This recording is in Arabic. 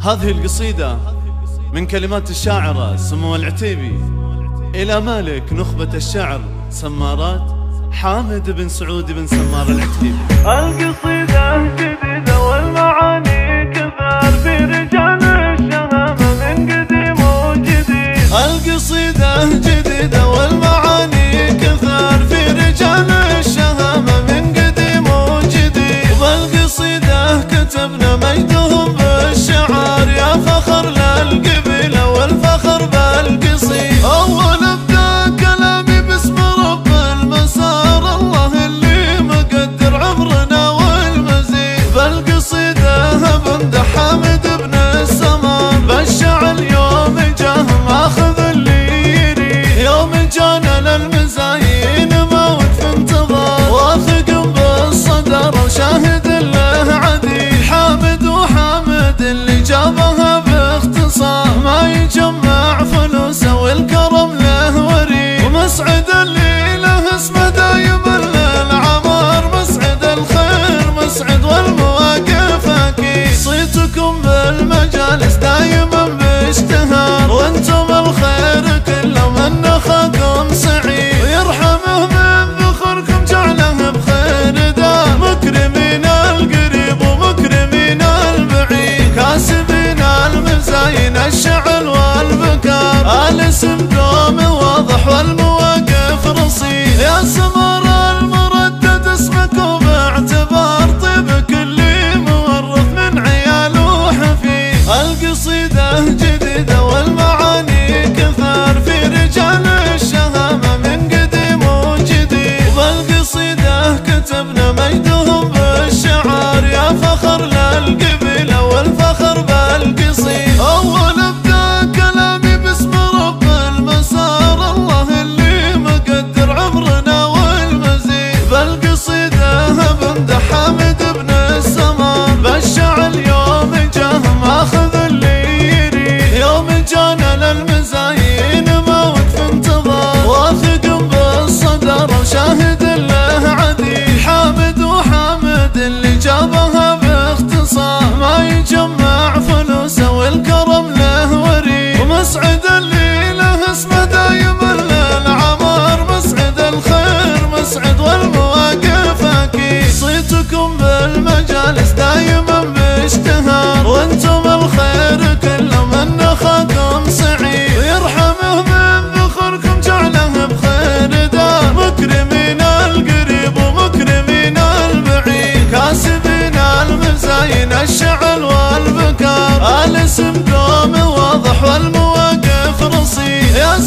هذه القصيدة من كلمات الشاعرة سمو العتيبي إلى مالك نخبة الشعر سمارات حامد بن سعود بن سمار العتيبي. القصيدة جديدة والمعاني كثار في رجال الشهامة من قديم وجديد. القصيدة جديدة والمعاني كثار في رجال الشهامة من قديم وجديد. وبالقصيدة كتبنا مجدهم بالشعار يا فخر للقبيلة والفخر بالقصيد. أول ابدأ كلامي باسم رب المسار الله اللي مقدر عمرنا والمزيد. بالقصيدة بمدح حامد بن السمار بالشعر يوم جاه ماخذ اللي يريد. يوم جانا للمزايين موت في انتظار واثق بالصدر وشاهد له عديد. حامد وحامد اللي جابها باختصار ما يجمع فلوسه والكرم له وريد. ومسعد اللي له اسمه دايما للعمار مسعد الخير مسعد والمواقف اكيد. صيتكم بالمجالس دايما باشتهار وانتم الخير كله من اخاكم سعيد. ويرحمه من ذخركم جعله بخير دار مكرمين القريب ومكرمين البعيد. كاسبين المزاين الشعل والبكار الاسم دوم واضح والمواقف رصيد. يا سمر المردد اسمك وباعتبار طيبك اللي مورث من عيال وحفيد. القصيدة جديدة والمعاني كثار في رجال الشهامة من قديم وجديد. وبالقصيدة كتبنا مجدهم بالشعار يا فخر للقبيلة والفخر بالقصيد. أول ابدأ كلامي باسم رب المسار الله اللي مقدر عمرنا والمزيد. بالقصيدة بمدح حامد بن السمار بالشعر يوم جاه ماخذ اللي يريد. يوم جانا للمزايين موت في انتظار واثق بالصدر وشاهد له عديد. حامد وحامد اللي جابها باختصار ما يجمع فلوسه والكرم له وريد. ومسعد اللي له اسمه دايما للعمار مسعد الخير مسعد والمواقف اكيد. صيتكم بالمجالس دايما باشتهار وانتم الخير كله من اخاكم سعيد. ويرحمه من ذخركم جعله بخير دار مكرمين القريب ومكرمين البعيد. كاسبين المزاين الشعل والبكار الاسم دوم واضح والمواقف رصيد. يا